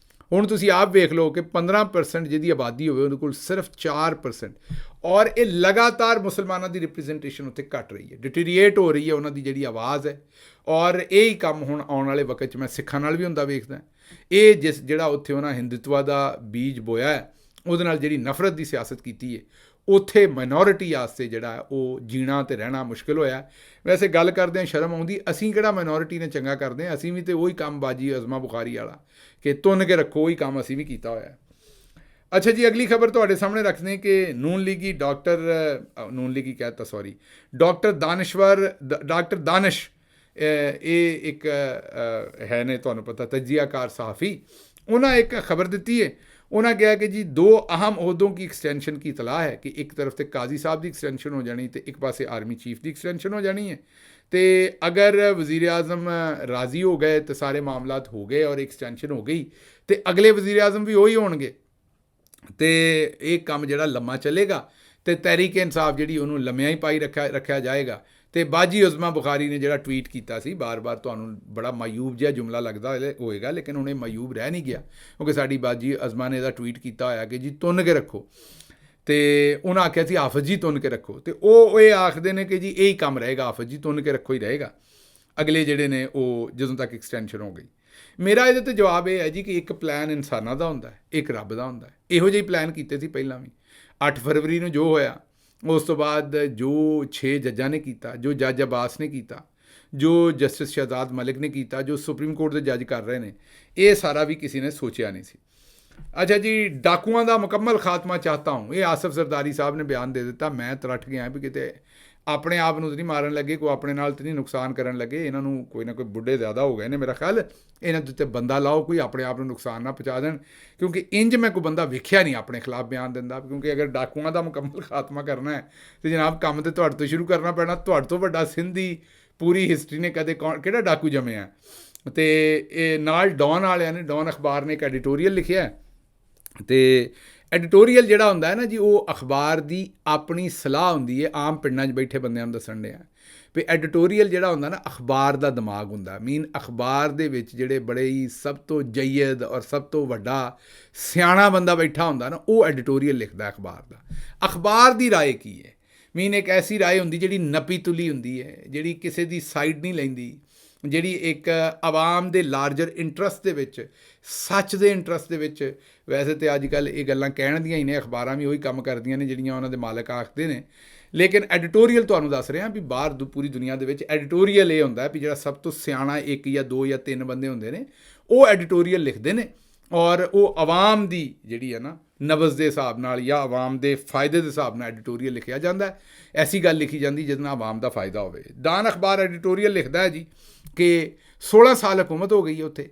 [SPEAKER 1] ਹੁਣ ਤੁਸੀਂ ਆਪ ਵੇਖ ਲਓ ਕਿ 15% ਜਿਹਦੀ ਆਬਾਦੀ ਹੋਵੇ ਉਹਦੇ ਕੋਲ ਸਿਰਫ 4%, ਔਰ ਇਹ ਲਗਾਤਾਰ ਮੁਸਲਮਾਨਾਂ ਦੀ ਰਿਪਰੈਜ਼ੈਂਟੇਸ਼ਨ ਉੱਥੇ ਘਟ ਰਹੀ ਹੈ, ਡਿਟੀਰੀਏਟ ਹੋ ਰਹੀ ਹੈ ਉਹਨਾਂ ਦੀ ਜਿਹੜੀ ਆਵਾਜ਼ ਹੈ। ਔਰ ਇਹ ਹੀ ਕੰਮ ਹੁਣ ਆਉਣ ਵਾਲੇ ਵਕਤ 'ਚ ਮੈਂ ਸਿੱਖਾਂ ਨਾਲ ਵੀ ਹੁੰਦਾ ਵੇਖਦਾ। ਇਹ ਜਿਹੜਾ ਉੱਥੇ ਉਹਨਾਂ ਹਿੰਦੂਤਵਾ ਦਾ ਬੀਜ ਬੋਇਆ ਹੈ, ਉਹਦੇ ਨਾਲ ਜਿਹੜੀ ਨਫ਼ਰਤ ਦੀ ਸਿਆਸਤ ਕੀਤੀ ਹੈ, ਉੱਥੇ ਮਾਈਨੋਰਿਟੀ ਵਾਸਤੇ ਜਿਹੜਾ ਉਹ ਜੀਣਾ ਅਤੇ ਰਹਿਣਾ ਮੁਸ਼ਕਿਲ ਹੋਇਆ। ਵੈਸੇ ਗੱਲ ਕਰਦੇ ਹਾਂ ਸ਼ਰਮ ਆਉਂਦੀ, ਅਸੀਂ ਕਿਹੜਾ ਮਾਈਨੋਰਿਟੀ ਨੇ ਚੰਗਾ ਕਰਦੇ ਹਾਂ। ਅਸੀਂ ਵੀ ਤਾਂ ਉਹੀ ਕੰਮ ਬਾਜੀ ਅਜ਼ਮਾ ਬੁਖਾਰੀ ਵਾਲਾ ਕਿ ਤੁੰਨ ਕੇ ਰੱਖੋ, ਉਹੀ ਕੰਮ ਅਸੀਂ ਵੀ ਕੀਤਾ ਹੋਇਆ। ਅੱਛਾ ਜੀ, ਅਗਲੀ ਖਬਰ ਤੁਹਾਡੇ ਸਾਹਮਣੇ ਰੱਖਦੇ ਕਿ ਡਾਕਟਰ ਦਾਨਿਸ਼, ਇਹ ਇੱਕ ਹੈ ਨੇ ਤੁਹਾਨੂੰ ਪਤਾ ਤਜਜ਼ੀਆਕਾਰ ਸਹਾफ़ी, ਉਹਨਾਂ ਇੱਕ ਖਬਰ ਦਿੱਤੀ ਹੈ। ਉਹਨਾਂ ਕਿਹਾ कि जी 2 अहम अहदों की एक्सटेंशन की इतलाह है कि एक तरफ तो काजी साहब की एक्सटेंशन हो जानी, तो एक पासे आर्मी चीफ की एक्सटेंशन हो जानी है। तो अगर वज़ीर आज़म राज़ी हो गए तो सारे मामलात हो गए और एक्सटेंशन हो गई, तो अगले वज़ीर आज़म भी वही होणगे, तो ये काम जिहड़ा लम्मा चलेगा, तो तहरीक इंसाफ जिहड़ी उहनूं लम्मियां ही पाई रखा जाएगा। तो बाजी अज़मा बुखारी ने जिहड़ा ट्वीट किया सी, बार बार तुहानूं बड़ा मायूब जिहा जुमला लगता होएगा, लेकिन हुणे मायूब रह नहीं गया, क्योंकि साडी बाजी अज़मा ने इहदा ट्वीट किया होया कि जी तुन के रखो। तो उन्हें आख्या सी हाफिज़ जी तुन के रखो, तो वो ये आखते हैं कि जी यही काम रहेगा, हाफिज़ जी तुन के रखो ही रहेगा अगले जिहड़े ने वो जदों तक एक्सटेंशन हो गई। मेरा ये तो जवाब यह है जी कि एक प्लान इंसानां दा हुंदा है, एक रब दा हुंदा है। इहो जिहे प्लान कीते सी पहिलां भी। 8 फरवरी नूं जो होया, उस तो बाद जो 6 जज्जां ने किया, जो जज अब्बास ने किया, जो जस्टिस शहजाद मलिक ने किया, जो सुप्रीम कोर्ट के जज कर रहे हैं, ये सारा भी किसी ने सोचा नहीं सी। अच्छा जी, डाकुआं का मुकम्मल खात्मा चाहता हूँ, ये आसिफ जरदारी साहब ने बयान दे दिता। मैं तरट गया भी किते अपने आप को तो नहीं मारन लगे, कोई अपने नाल तो नहीं नुकसान करन लगे। इन्हों कोई ना कोई बुढ़े ज़्यादा हो गए ने मेरा ख्याल, इन्हों उत्ते बंदा लाओ कोई अपने आप को नुकसान ना पहुँचा देन, क्योंकि इंज मैं कोई बंदा वेख्या नहीं अपने खिलाफ बयान दिंदा। क्योंकि अगर डाकुआं का मुकम्मल खात्मा करना है तो जनाब काम तो तुहाडे तो शुरू करना पैना। तुहाडे तो वड्डा सिंध दी पूरी हिस्टरी ने कदे किहड़ा डाकू जम्मिया। तो नाल डॉन वालियां ने, डॉन अखबार ने एक एडिटोरीअल लिखिया, तो एडिटोरीअल जिहड़ा हुंदा है ना जी, वो अखबार की अपनी सलाह हुंदी है, आम पिंडां 'च बैठे बंदिआं नूं दस्सण दिया ਵੀ ਐਡੀਟੋਰੀਅਲ ਜਿਹੜਾ ਹੁੰਦਾ ਨਾ ਅਖਬਾਰ ਦਾ ਦਿਮਾਗ ਹੁੰਦਾ ਮੀਨ ਅਖਬਾਰ ਦੇ ਵਿੱਚ ਜਿਹੜੇ ਬੜੇ ਹੀ ਸਭ ਤੋਂ ਜੈਦ ਔਰ ਸਭ ਤੋਂ ਵੱਡਾ ਸਿਆਣਾ ਬੰਦਾ ਬੈਠਾ ਹੁੰਦਾ ਨਾ ਉਹ ਐਡੀਟੋਰੀਅਲ ਲਿਖਦਾ ਅਖਬਾਰ ਦਾ। ਅਖਬਾਰ ਦੀ ਰਾਏ ਕੀ ਹੈ ਮੀਨ ਇੱਕ ਐਸੀ ਰਾਏ ਹੁੰਦੀ ਜਿਹੜੀ ਨਪੀ ਤੁਲੀ ਹੁੰਦੀ ਹੈ, ਜਿਹੜੀ ਕਿਸੇ ਦੀ ਸਾਈਡ ਨਹੀਂ ਲੈਂਦੀ, ਜਿਹੜੀ ਇੱਕ ਆਵਾਮ ਦੇ ਲਾਰਜਰ ਇੰਟਰਸਟ ਦੇ ਵਿੱਚ ਸੱਚ ਦੇ ਇੰਟਰਸਟ ਦੇ ਵਿੱਚ। ਵੈਸੇ ਤਾਂ ਅੱਜ ਕੱਲ੍ਹ ਇਹ ਗੱਲਾਂ ਕਹਿਣ ਦੀਆਂ ਹੀ ਨੇ, ਅਖਬਾਰਾਂ ਵੀ ਉਹੀ ਕੰਮ ਕਰਦੀਆਂ ਨੇ ਜਿਹੜੀਆਂ ਉਹਨਾਂ ਦੇ ਮਾਲਕ ਆਖਦੇ ਨੇ, ਲੇਕਿਨ ਐਡੀਟੋਰੀਅਲ ਤੁਹਾਨੂੰ ਦੱਸ ਰਿਹਾ ਵੀ ਬਾਹਰ ਪੂਰੀ ਦੁਨੀਆ ਦੇ ਵਿੱਚ ਐਡੀਟੋਰੀਅਲ ਇਹ ਹੁੰਦਾ ਵੀ ਜਿਹੜਾ ਸਭ ਤੋਂ ਸਿਆਣਾ 1 ਜਾਂ 2 ਜਾਂ 3 ਬੰਦੇ ਹੁੰਦੇ ਨੇ ਉਹ ਐਡੀਟੋਰੀਅਲ ਲਿਖਦੇ ਨੇ ਔਰ ਉਹ ਆਵਾਮ ਦੀ ਜਿਹੜੀ ਹੈ ਨਾ ਨਬਜ਼ ਦੇ ਹਿਸਾਬ ਨਾਲ ਜਾਂ ਆਵਾਮ ਦੇ ਫਾਇਦੇ ਦੇ ਹਿਸਾਬ ਨਾਲ ਐਡੀਟੋਰੀਅਲ ਲਿਖਿਆ ਜਾਂਦਾ। ਐਸੀ ਗੱਲ ਲਿਖੀ ਜਾਂਦੀ ਜਿਹਦੇ ਨਾਲ ਆਵਾਮ ਦਾ ਫਾਇਦਾ ਹੋਵੇ। ਡਾਨ ਅਖਬਾਰ ਐਡੀਟੋਰੀਅਲ ਲਿਖਦਾ ਹੈ ਜੀ ਕਿ 16 ਸਾਲ ਹਕੂਮਤ ਹੋ ਗਈ ਹੈ ਉੱਥੇ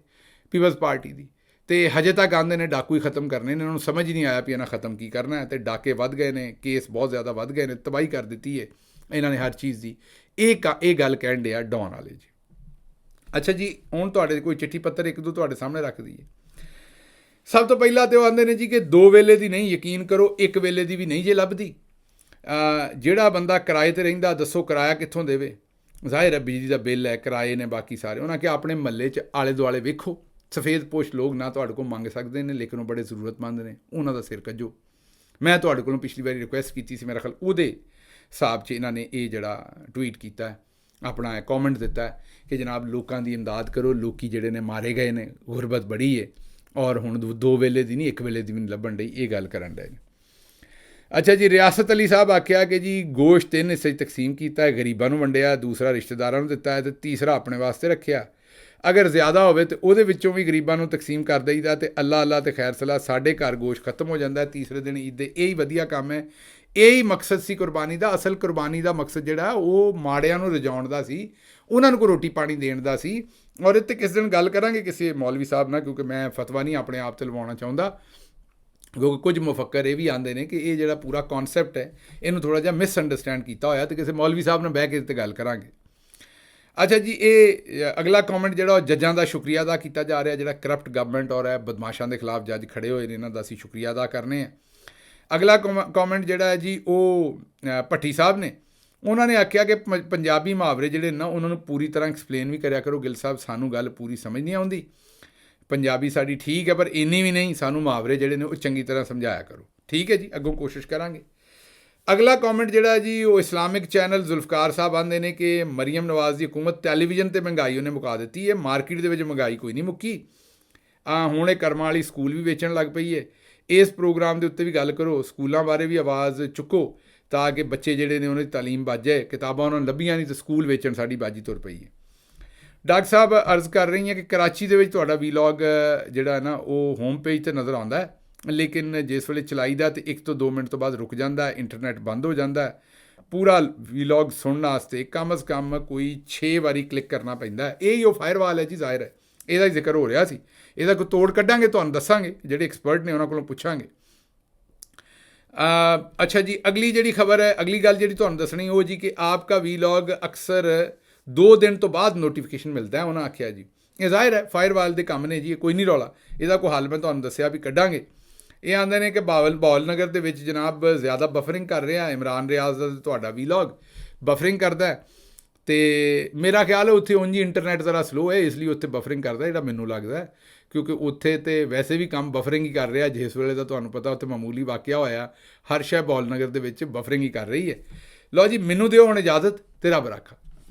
[SPEAKER 1] ਪੀਪਲਜ਼ ਪਾਰਟੀ ਦੀ, ਅਤੇ ਹਜੇ ਤੱਕ ਆਉਂਦੇ ਨੇ ਡਾਕੂ ਹੀ ਖਤਮ ਕਰਨੇ ਨੇ, ਇਹਨਾਂ ਨੂੰ ਸਮਝ ਹੀ ਨਹੀਂ ਆਇਆ ਵੀ ਇਹਨਾਂ ਖਤਮ ਕੀ ਕਰਨਾ ਹੈ, ਅਤੇ ਡਾਕੇ ਵੱਧ ਗਏ ਨੇ, ਕੇਸ ਬਹੁਤ ਜ਼ਿਆਦਾ ਵੱਧ ਗਏ ਨੇ, ਤਬਾਹੀ ਕਰ ਦਿੱਤੀ ਹੈ ਇਹਨਾਂ ਨੇ ਹਰ ਚੀਜ਼ ਦੀ। ਇਹ ਗੱਲ ਕਹਿਣ ਡਿਆ ਡੌਨ ਵਾਲੇ ਜੀ। ਅੱਛਾ ਜੀ, ਹੁਣ ਤੁਹਾਡੇ ਕੋਈ ਚਿੱਠੀ ਪੱਤਰ ਇੱਕ ਦੋ ਤੁਹਾਡੇ ਸਾਹਮਣੇ ਰੱਖ ਦਈਏ। ਸਭ ਤੋਂ ਪਹਿਲਾਂ ਤਾਂ ਉਹ ਆਉਂਦੇ ਨੇ ਜੀ ਕਿ 2 ਵੇਲੇ ਦੀ ਨਹੀਂ, ਯਕੀਨ ਕਰੋ 1 ਵੇਲੇ ਦੀ ਵੀ ਨਹੀਂ ਜੇ ਲੱਭਦੀ। ਜਿਹੜਾ ਬੰਦਾ ਕਿਰਾਏ 'ਤੇ ਰਹਿੰਦਾ ਦੱਸੋ ਕਿਰਾਇਆ ਕਿੱਥੋਂ ਦੇਵੇ? ਜ਼ਾਹਿਰ ਹੈ ਬਿਜਲੀ ਦਾ ਬਿੱਲ ਹੈ, ਕਿਰਾਏ ਨੇ, ਬਾਕੀ ਸਾਰੇ। ਉਹਨਾਂ ਕਿਹਾ ਆਪਣੇ ਮਹੱਲੇ 'ਚ ਆਲੇ ਦੁਆਲੇ ਵੇਖੋ, ਸਫੇਦ ਪੋਸ਼ ਲੋਕ ਨਾ ਤੁਹਾਡੇ ਕੋਲ ਮੰਗ ਸਕਦੇ ਨੇ ਲੇਕਿਨ ਉਹ ਬੜੇ ਜ਼ਰੂਰਤਮੰਦ ਨੇ, ਉਹਨਾਂ ਦਾ ਸਿਰ ਕੱਜੋ। ਮੈਂ ਤੁਹਾਡੇ ਕੋਲੋਂ ਪਿਛਲੀ ਵਾਰੀ ਰਿਕੁਐਸਟ ਕੀਤੀ ਸੀ, ਮੇਰਾ ਖਿਆਲ ਉਹਦੇ ਹਿਸਾਬ 'ਚ ਇਹਨਾਂ ਨੇ ਇਹ ਜਿਹੜਾ ਟਵੀਟ ਕੀਤਾ, ਆਪਣਾ ਕੌਮੈਂਟ ਦਿੱਤਾ ਕਿ ਜਨਾਬ ਲੋਕਾਂ ਦੀ ਇਮਦਾਦ ਕਰੋ, ਲੋਕ ਜਿਹੜੇ ਨੇ ਮਾਰੇ ਗਏ ਨੇ, ਗੁਰਬਤ ਬੜੀ ਹੈ ਔਰ ਹੁਣ 2 ਵੇਲੇ ਦੀ ਨਹੀਂ 1 ਵੇਲੇ ਦੀ ਵੀ ਨਹੀਂ ਲੱਭਣ ਡਈ, ਇਹ ਗੱਲ ਕਰਨ ਡਏ ਨੇ। ਅੱਛਾ ਜੀ, ਰਿਆਸਤ ਅਲੀ ਸਾਹਿਬ ਆਖਿਆ ਕਿ ਜੀ ਗੋਸ਼ਤ 3 ਹਿੱਸੇ 'ਚ ਤਕਸੀਮ ਕੀਤਾ ਹੈ, ਗਰੀਬਾਂ ਨੂੰ ਵੰਡਿਆ, ਦੂਸਰਾ ਰਿਸ਼ਤੇਦਾਰਾਂ ਨੂੰ ਦਿੱਤਾ ਹੈ ਅਤੇ ਤੀਸਰਾ ਆਪਣੇ ਵਾਸਤੇ ਰੱਖਿਆ। ਅਗਰ ਜ਼ਿਆਦਾ ਹੋਵੇ ਤਾਂ ਉਹਦੇ ਵਿੱਚੋਂ ਵੀ ਗਰੀਬਾਂ ਨੂੰ ਤਕਸੀਮ ਕਰ ਦਈਦਾ ਅਤੇ ਅੱਲਾ ਅੱਲਾ ਅਤੇ ਖੈਰ ਸਲਾਹ ਸਾਡੇ ਘਰ ਗੋਸ਼ਤ ਖਤਮ ਹੋ ਜਾਂਦਾ ਤੀਸਰੇ ਦਿਨ ਈਦ ਦੇ। ਇਹੀ ਵਧੀਆ ਕੰਮ ਹੈ, ਇਹੀ ਮਕਸਦ ਸੀ ਕੁਰਬਾਨੀ ਦਾ। ਅਸਲ ਕੁਰਬਾਨੀ ਦਾ ਮਕਸਦ ਜਿਹੜਾ ਉਹ ਮਾੜਿਆਂ ਨੂੰ ਰਜਾਉਣ ਦਾ ਸੀ, ਉਹਨਾਂ ਨੂੰ ਕੋਈ ਰੋਟੀ ਪਾਣੀ ਦੇਣ ਦਾ ਸੀ। ਔਰ ਇੱਥੇ ਕਿਸ ਦਿਨ ਗੱਲ ਕਰਾਂਗੇ ਕਿਸੇ ਮੌਲਵੀ ਸਾਹਿਬ ਨਾਲ, ਕਿਉਂਕਿ ਮੈਂ ਫਤਵਾ ਨਹੀਂ ਆਪਣੇ ਆਪ 'ਤੇ ਲਵਾਉਣਾ ਚਾਹੁੰਦਾ, ਕਿਉਂਕਿ ਕੁਝ ਮੁਫੱਕਰ ਇਹ ਵੀ ਆਉਂਦੇ ਨੇ ਕਿ ਇਹ ਜਿਹੜਾ ਪੂਰਾ ਕੌਨਸੈਪਟ ਹੈ ਇਹਨੂੰ ਥੋੜ੍ਹਾ ਜਿਹਾ ਮਿਸਅੰਡਰਸਟੈਂਡ ਕੀਤਾ ਹੋਇਆ, ਅਤੇ ਕਿਸੇ ਮੌਲਵੀ ਸਾਹਿਬ ਨਾਲ ਬਹਿ ਕੇ 'ਤੇ ਗੱਲ ਕਰਾਂਗੇ। ਅੱਛਾ ਜੀ, ਇਹ ਅਗਲਾ ਕੌਮੈਂਟ ਜਿਹੜਾ ਉਹ ਜੱਜਾਂ ਦਾ ਸ਼ੁਕਰੀਆ ਅਦਾ ਕੀਤਾ ਜਾ ਰਿਹਾ, ਜਿਹੜਾ ਕਰਪਟ ਗਵਰਨਮੈਂਟ ਔਰ ਬਦਮਾਸ਼ਾਂ ਦੇ ਖਿਲਾਫ ਜੱਜ ਖੜੇ ਹੋਏ ਨੇ, ਇਹਨਾਂ ਦਾ ਅਸੀਂ ਸ਼ੁਕਰੀਆ ਅਦਾ ਕਰਨੇ ਆ। ਅਗਲਾ ਕੌਮੈਂਟ ਜਿਹੜਾ ਹੈ ਜੀ ਉਹ ਭੱਟੀ ਸਾਹਿਬ ਨੇ, ਉਹਨਾਂ ਨੇ ਆਖਿਆ ਕਿ ਪੰਜਾਬੀ ਮੁਹਾਵਰੇ ਜਿਹੜੇ ਨਾ ਉਹਨਾਂ ਨੂੰ ਪੂਰੀ ਤਰ੍ਹਾਂ ਐਕਸਪਲੇਨ ਵੀ ਕਰਿਆ ਕਰੋ। ਗਿੱਲ ਸਾਹਿਬ ਸਾਨੂੰ ਗੱਲ ਪੂਰੀ ਸਮਝ ਨਹੀਂ ਆਉਂਦੀ, ਪੰਜਾਬੀ ਸਾਡੀ ਠੀਕ ਹੈ ਪਰ ਇੰਨੀ ਵੀ ਨਹੀਂ, ਸਾਨੂੰ ਮੁਹਾਵਰੇ ਜਿਹੜੇ ਨੇ ਉਹ ਚੰਗੀ ਤਰ੍ਹਾਂ ਸਮਝਾਇਆ ਕਰੋ। ਠੀਕ ਹੈ ਜੀ, ਅੱਗੋਂ ਕੋਸ਼ਿਸ਼ ਕਰਾਂਗੇ। ਅਗਲਾ ਕੌਮੈਂਟ ਜਿਹੜਾ ਜੀ ਉਹ ਇਸਲਾਮਿਕ ਚੈਨਲ ਜ਼ੁਲਫਕਾਰ ਸਾਹਿਬ ਆਉਂਦੇ ਨੇ ਕਿ ਮਰੀਮ ਨਵਾਜ਼ ਦੀ ਹਕੂਮਤ ਟੈਲੀਵਿਜ਼ਨ 'ਤੇ ਮਹਿੰਗਾਈ ਉਹਨੇ ਮੁਕਾ ਦਿੱਤੀ ਹੈ, ਮਾਰਕੀਟ ਦੇ ਵਿੱਚ ਮਹਿੰਗਾਈ ਕੋਈ ਨਹੀਂ ਮੁੱਕੀ। ਹੁਣ ਇਹ ਕਰਮਾਂ ਵਾਲੀ ਸਕੂਲ ਵੀ ਵੇਚਣ ਲੱਗ ਪਈ ਹੈ। ਇਸ ਪ੍ਰੋਗਰਾਮ ਦੇ ਉੱਤੇ ਵੀ ਗੱਲ ਕਰੋ, ਸਕੂਲਾਂ ਬਾਰੇ ਵੀ ਆਵਾਜ਼ ਚੁੱਕੋ ਤਾਂ ਕਿ ਬੱਚੇ ਜਿਹੜੇ ਨੇ ਉਹਨਾਂ ਦੀ ਤਾਲੀਮ ਵੱਜ ਜਾਏ। ਕਿਤਾਬਾਂ ਉਹਨਾਂ ਨੂੰ ਲੱਭੀਆਂ ਨਹੀਂ ਤਾਂ ਸਕੂਲ ਵੇਚਣ ਸਾਡੀ ਬਾਜੀ ਤੁਰ ਪਈ ਹੈ। ਡਾਕਟਰ ਸਾਹਿਬ ਅਰਜ਼ ਕਰ ਰਹੀ ਹਾਂ ਕਿ ਕਰਾਚੀ ਦੇ ਵਿੱਚ ਤੁਹਾਡਾ ਵੀਲੌਗ ਜਿਹੜਾ ਨਾ ਉਹ ਹੋਮ ਪੇਜ 'ਤੇ ਨਜ਼ਰ ਆਉਂਦਾ ਹੈ, ਲੇਕਿਨ ਜਿਸ ਵੇਲੇ ਚਲਾਈਦਾ ਤਾਂ 1 ਤੋਂ 2 ਮਿੰਟ ਤੋਂ ਬਾਅਦ ਰੁਕ ਜਾਂਦਾ, ਇੰਟਰਨੈਟ ਬੰਦ ਹੋ ਜਾਂਦਾ। ਪੂਰਾ ਵੀਲੌਗ ਸੁਣਨ ਵਾਸਤੇ ਕਮ ਅਜ਼ ਕਮ ਕੋਈ 6 ਵਾਰੀ ਕਲਿੱਕ ਕਰਨਾ ਪੈਂਦਾ। ਇਹੀ ਉਹ ਫਾਇਰਵਾਲ ਹੈ ਜੀ, ਜ਼ਾਹਿਰ ਹੈ ਇਹਦਾ ਹੀ ਜ਼ਿਕਰ ਹੋ ਰਿਹਾ ਸੀ। ਇਹਦਾ ਕੋਈ ਤੋੜ ਕੱਢਾਂਗੇ, ਤੁਹਾਨੂੰ ਦੱਸਾਂਗੇ, ਜਿਹੜੇ ਐਕਸਪਰਟ ਨੇ ਉਹਨਾਂ ਕੋਲੋਂ ਪੁੱਛਾਂਗੇ। ਅੱਛਾ ਜੀ, ਅਗਲੀ ਜਿਹੜੀ ਖਬਰ ਹੈ, ਅਗਲੀ ਗੱਲ ਜਿਹੜੀ ਤੁਹਾਨੂੰ ਦੱਸਣੀ ਉਹ ਜੀ ਕਿ ਆਪਕਾ ਵੀਲੌਗ ਅਕਸਰ 2 ਦਿਨ ਤੋਂ ਬਾਅਦ ਨੋਟੀਫਿਕੇਸ਼ਨ ਮਿਲਦਾ ਹੈ। ਉਹਨਾਂ ਆਖਿਆ ਜੀ ਇਹ ਜ਼ਾਹਿਰ ਹੈ ਫਾਇਰਵਾਲ ਦੇ ਕੰਮ ਨੇ ਜੀ, ਇਹ ਕੋਈ ਨਹੀਂ ਰੌਲਾ, ਇਹਦਾ ਕੋਈ ਹੱਲ ਮੈਂ ਤੁਹਾਨੂੰ ਦੱਸਿਆ ਵੀ ਕੱਢਾਂਗੇ। ਇਹ ਆਉਂਦੇ ਨੇ ਕਿ ਬਾਵਲ ਨਗਰ ਦੇ ਵਿੱਚ ਜਨਾਬ ਜ਼ਿਆਦਾ ਬਫਰਿੰਗ ਕਰ ਰਿਹਾ ਇਮਰਾਨ ਰਿਆਜ਼ ਦਾ, ਤੁਹਾਡਾ ਵੀਲੌਗ ਬਫਰਿੰਗ ਕਰਦਾ ਅਤੇ ਮੇਰਾ ਖਿਆਲ ਹੈ ਉੱਥੇ ਉਂਝ ਹੀ ਇੰਟਰਨੈਟ ਜ਼ਰਾ ਸਲੋ ਹੈ, ਇਸ ਲਈ ਉੱਥੇ ਬਫਰਿੰਗ ਕਰਦਾ ਜਿਹੜਾ ਮੈਨੂੰ ਲੱਗਦਾ, ਕਿਉਂਕਿ ਉੱਥੇ ਤਾਂ ਵੈਸੇ ਵੀ ਕੰਮ ਬਫਰਿੰਗ ਹੀ ਕਰ ਰਿਹਾ। ਜਿਸ ਵੇਲੇ ਦਾ ਤੁਹਾਨੂੰ ਪਤਾ ਉੱਥੇ ਮਾਮੂਲੀ ਵਾਕਿਆ ਹੋਇਆ, ਹਰ ਸ਼ੈ ਬਾਵਲ ਨਗਰ ਦੇ ਵਿੱਚ ਬਫਰਿੰਗ ਹੀ ਕਰ ਰਹੀ ਹੈ। ਲਓ ਜੀ, ਮੈਨੂੰ ਦਿਓ ਹੁਣ ਇਜਾਜ਼ਤ, ਤੇ ਰੱਬ ਰਾਖਾ।